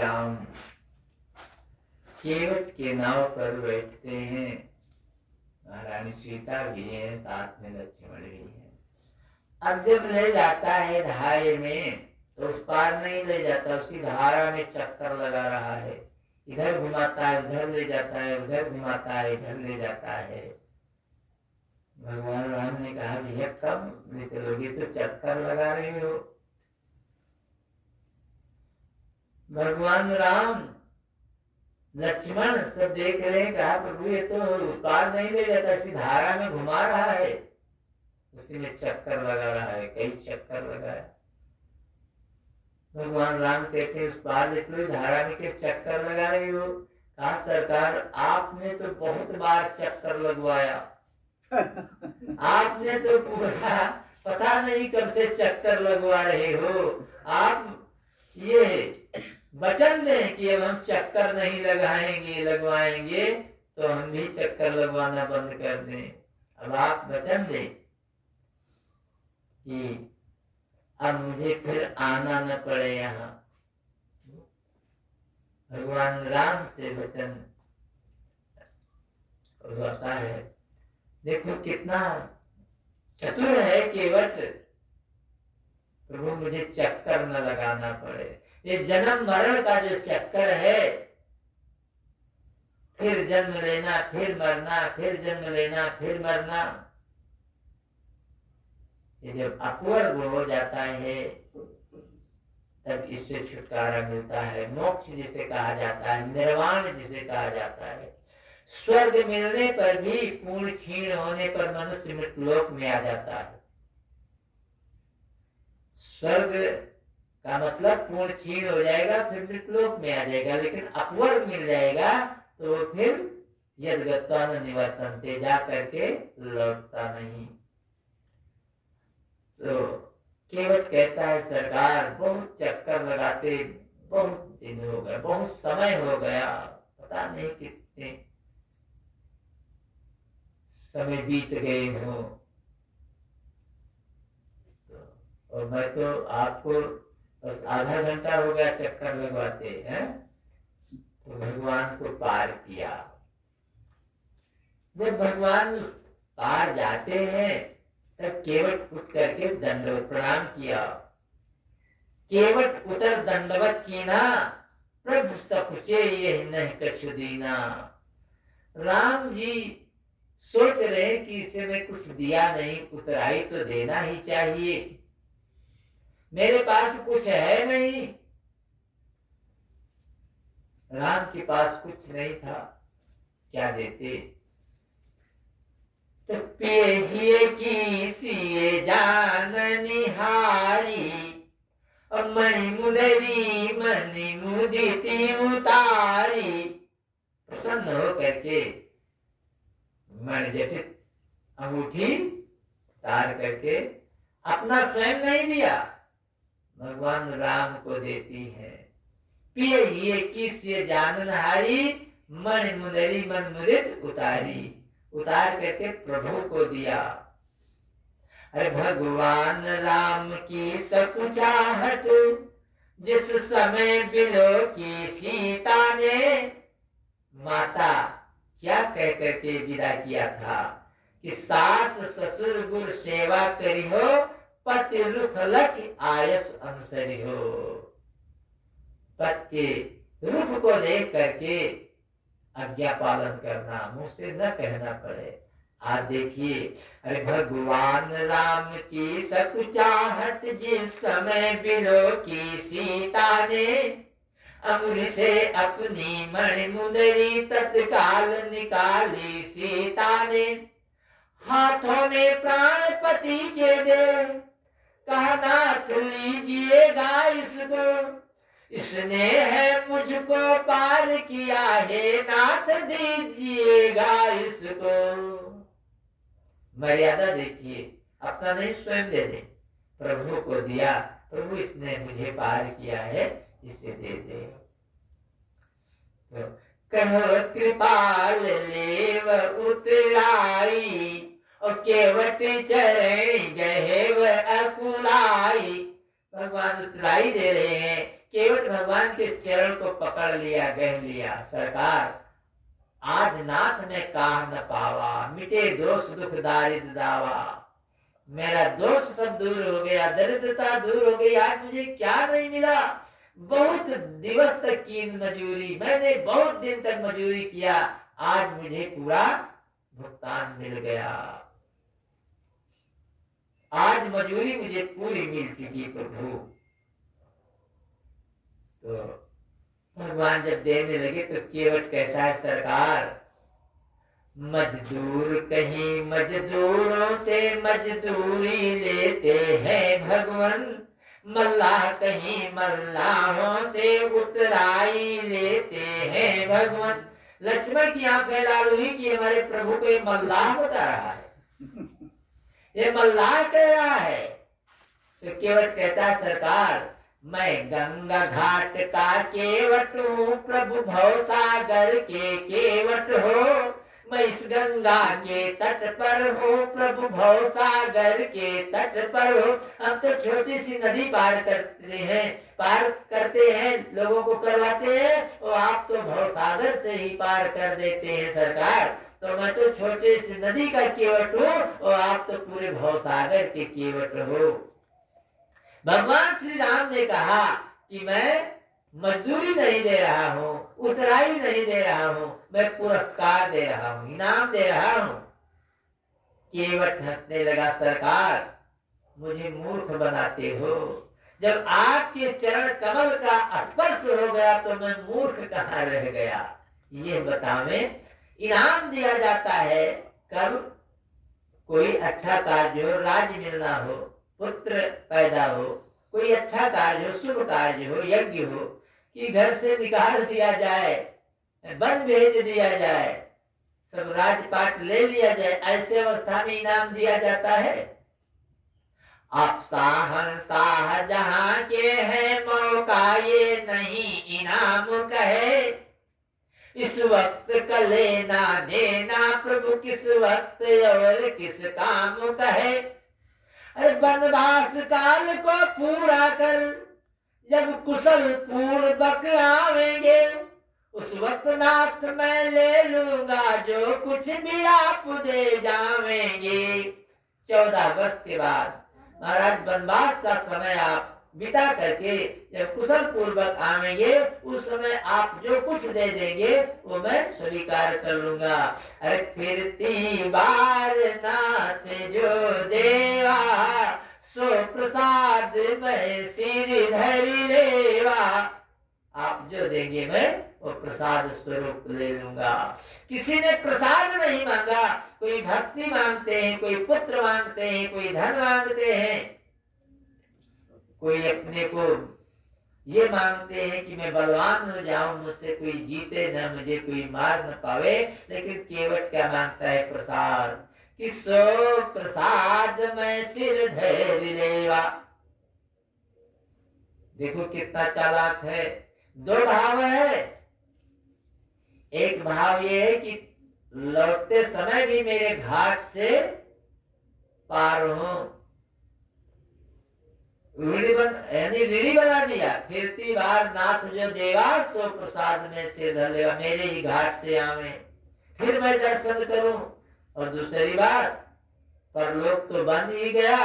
राम केवट के नाव पर बैठते हैं। महारानी सीता भी है, साथ में लक्ष्मण भी है। अब जब ले जाता है धारे में तो उस पार नहीं ले जाता, उसी धारा में चक्कर लगा रहा है। इधर घुमाता है, उधर ले जाता है, उधर घुमाता है, इधर ले जाता है। भगवान राम ने कहा, भैया कब ले चलोगे, तो चक्कर लगा रहे हो। भगवान राम लक्ष्मण सब देख रहे हैं, कहा प्रभु ये तो पार नहीं ले जाता, इसी धारा में घुमा रहा है, उसी में चक्कर लगा रहा है, कई चक्कर लगाया। भगवान राम कहते हैं, उस पार निकलो, धारा में के चक्कर लगा रहे हो। कहा सरकार आपने तो बहुत बार चक्कर लगवाया आपने तो पूरा पता नहीं कब से चक्कर लगवा रहे हो। आप ये वचन दें कि अब हम चक्कर नहीं लगवाएंगे तो हम भी चक्कर लगवाना बंद कर दें। अब आप वचन दें कि अब मुझे फिर आना न पड़े यहाँ। भगवान राम से वचन होता है। देखो कितना चतुर है केवट, प्रभु मुझे चक्कर न लगाना पड़े। ये जन्म मरण का जो चक्कर है, फिर जन्म लेना, फिर मरना, फिर जन्म लेना, फिर मरना, ये जब अपवर्ग हो जाता है तब इससे छुटकारा मिलता है। मोक्ष जिसे कहा जाता है, निर्वाण जिसे कहा जाता है। स्वर्ग मिलने पर भी पूर्ण क्षीण होने पर मनुष्य मृत्युलोक में आ जाता है। स्वर्ग का मतलब पूर्ण क्षीण हो जाएगा, फिर मृत्युलोक में आ जाएगा। लेकिन अपवर्ग मिल जाएगा तो फिर यद्गत्वा न निवर्तन्ते, जा करके लौटता नहीं। तो केवट कहता है सरकार बहुत चक्कर लगाते बहुत दिन हो गए, बहुत समय हो गया, पता नहीं कितने समय बीत गए हो, और मैं तो आपको बस आधा घंटा हो गया चक्कर लगवाते हैं। तो भगवान को पार किया। जब भगवान पार जाते हैं तब केवट उठ करके दंडवत प्रणाम किया। केवट उतर दंडवत कीना, प्रभु सकुचे ये नहीं कछु दीना। राम जी सोच रहे कि इसे मैं कुछ दिया नहीं, उतराई तो देना ही चाहिए, मेरे पास कुछ है नहीं। राम के पास कुछ नहीं था, क्या देते। तो पेहिए की सिए जान निहारी, और मणि मुदरी मणि मुदिति उतारी। प्रसन्न हो करके मणिजटित अंगूठी उतार करके अपना स्वयं नहीं दिया, भगवान राम को देती है। पेहिए की सिए जान निहारी, मणि मुदरी मन मुदित उतारी, उतार करके प्रभु को दिया। अरे भगवान राम की सकुचाहट, जिस समय बिलो की सीता ने, माता क्या कह करके विदा किया था कि सास ससुर गुर सेवा करी हो, पति रुख लख आयस अनुसरी हो। पति के रुख को देख करके आज्ञा पालन करना, मुझसे न कहना पड़े। आज देखिए, अरे भगवान राम की सकुचाहट, जिस समय बिलो की सीता ने, अमृत से अपनी मणि मुंदरी तत्काल निकाली सीता ने। हाथों में प्राण पति के दे, कहा नाथ लीजिएगा इसको, इसने है मुझको पार किया है, नाथ दीजिएगा इसको। मर्यादा देखिए, अपना नहीं स्वयं दे दे, प्रभु को दिया, प्रभु इसने मुझे पार किया है, इसे दे दे। तो कहो कृपाल लेव उतराई, और केवट चरण गहेव अकुलाई। भगवान उतराई दे रहे हैं केवट भगवान के चरण को पकड़ लिया, कह लिया, सरकार आज नाथ में काह न पावा, मिटे दोष दुख दारिद्र दावा। मेरा दोष सब दूर हो गया, दरिद्रता दूर हो गई। आज मुझे क्या नहीं मिला? बहुत दिवस तक की मजूरी, मैंने बहुत दिन तक मजूरी किया, आज मुझे पूरा भुगतान मिल गया। आज मजूरी मुझे पूरी मिल चुकी प्रभु। तो भगवान जब देने लगे तो केवट कहता है, सरकार मजदूर कहीं मजदूरों से मजदूरी लेते हैं भगवान, मल्लाह कहीं मल्लाहों से उतराई लेते हैं भगवान। लक्ष्मण की आंखें लाल हुई कि हमारे प्रभु को ये मल्लाह बता रहा है, ये मल्लाह कह रहा है। तो केवट कहता है, सरकार मैं गंगा घाट का केवट हूँ, प्रभु भवसागर के केवट हो। मैं इस गंगा के तट पर हूँ, प्रभु भवसागर के तट पर हो। हम तो छोटी सी नदी पार करते हैं, लोगों को करवाते हैं, और आप तो भवसागर से ही पार कर देते हैं सरकार। तो मैं तो छोटे सी नदी का केवट हूँ और आप तो पूरे भवसागर के केवट हो। भगवान श्री राम ने कहा कि मैं मजदूरी नहीं दे रहा हूँ, उतराई नहीं दे रहा हूँ, मैं पुरस्कार दे रहा हूँ, इनाम दे रहा हूँ। केवट हंसने लगा, सरकार मुझे मूर्ख बनाते हो। जब आपके चरण कमल का स्पर्श हो गया तो मैं मूर्ख कहाँ रह गया? ये बतावें। इनाम दिया जाता है कब कोई अच्छा कार्य हो, राज्य मिलना हो, पुत्र पैदा हो, कोई अच्छा कार्य हो, शुभ कार्य हो, यज्ञ हो, कि घर से निकाल दिया जाए, वन भेज दिया जाए, सब राजपाट ले लिया जाए, ऐसे अवस्था में इनाम दिया जाता है। आप शाह जहां के हैं, मौका ये नहीं इनाम कहे। इस वक्त का लेना देना प्रभु किस वक्त और किस काम कहे। अरे वनवास काल को पूरा कर जब कुशल पूर्वक आवेंगे, उस वक्त नाथ मैं ले लूंगा जो कुछ भी आप दे जावेंगे। 14 वर्ष के बाद महाराज वनवास का समय आप बिता करके जब कुशल पूर्वक आवेंगे, उस समय आप जो कुछ दे देंगे वो मैं स्वीकार कर लूंगा। अरे फिरती बार नाथ जो देवा, सो प्रसाद मैं सिर धरि लेवा। आप जो देंगे मैं वो प्रसाद स्वरूप ले लूंगा। किसी ने प्रसाद नहीं मांगा, कोई भक्ति मांगते हैं, कोई पुत्र मांगते हैं, कोई धन मांगते हैं, कोई अपने को ये मांगते हैं कि मैं बलवान हो जाऊं, मुझसे कोई जीते न, मुझे कोई मार न पावे। लेकिन केवट क्या मांगता है? प्रसाद। कि सो प्रसाद मैं सिर धरि लेवा। देखो कितना चालाक है। 2 भाव है। एक भाव ये है कि लौटते समय भी मेरे घाट से पार हो, रीढ़ी बना दिया। फिरती बार नाथ जो देवा, सो प्रसाद में से धर लेवा। मेरे ही घाट से आवे, फिर मैं दर्शन करूं। और दूसरी बात, परलोक तो बन ही गया,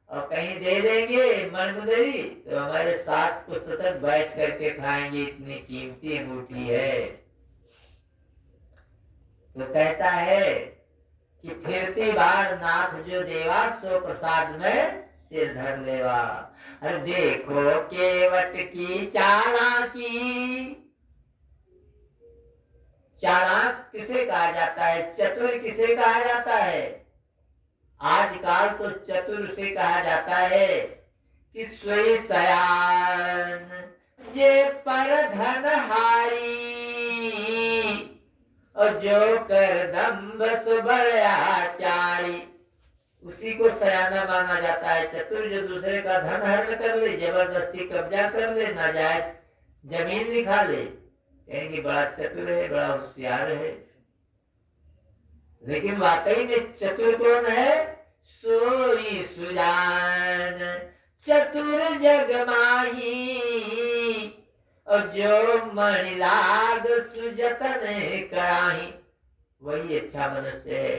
और कहीं दे देंगे मनमुदरी तो हमारे साथ पुस्तक बैठ करके खाएंगे, इतनी कीमती अंगूठी है। तो कहता है कि फिरती बार नाथ जो देवा, सो प्रसाद में सिर धर लेवा। अरे देखो केवट की चालाकी। चालाक किसे कहा जाता है? चतुर किसे कहा जाता है? आजकल तो चतुर से कहा जाता है कि सोई सयान जे पर धन हारी, और जो कर दम्भ सो बड़ाचारी। उसी को सयाना माना जाता है। चतुर जो दूसरे का धन हरण कर ले, जबरदस्ती कब्जा कर ले, नाजायज जमीन लिखा ले, कहेंगे बड़ा चतुर है, बड़ा होशियार है। लेकिन वाकई में चतुर कौन है? सोई सुजान चतुर जग माही, और जो मणि लाग सुजतन कराही, वही अच्छा मनुष्य है,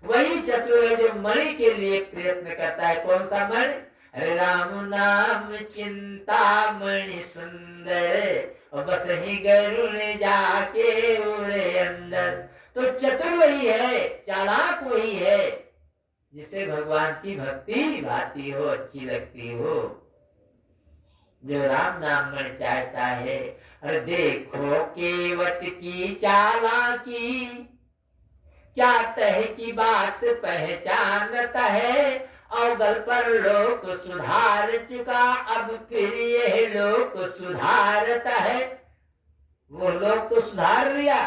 वही चतुर है जो मणि के लिए प्रयत्न करता है। कौन सा मणि? अरे राम नाम चिंता मणि सुंदर, और बस ही गरुड़ जाके उड़े अंदर। तो चतुर वही है, चालाक वही है जिसे भगवान की भक्ति भाती हो, अच्छी लगती हो, जो राम नाम में चाहता है। और देखो केवट की चालाकी, क्या तह की बात पहचानता है, अवगल पर लोक सुधार चुका, अब फिर यह लोक सुधारता है। वो लोग तो सुधार लिया,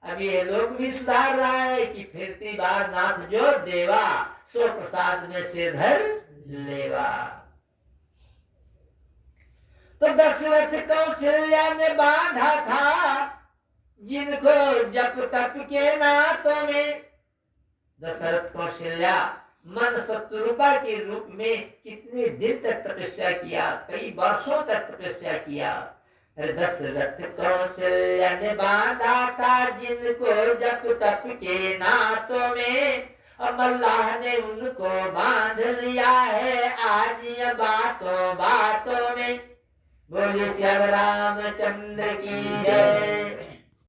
अब ये लोग भी सुधार रहा है कि फिरती बार नाथ जो देवा, सो प्रसाद में से धर लेवा। तो दशरथ कौशल्या ने बांधा था, जिनको जप तप के नातों में। दशरथ कौशल्या मन शत्रुपा के रूप में कितने दिन तक तपस्या किया, कई वर्षों तक तपस्या किया। दशरथ कौशल्या ने बांधा था, जिनको जप तप के नातों में, अब अल्लाह ने उनको बांध लिया है आज ये बातों बातों में। बोले श्याम रामचंद्र की जय।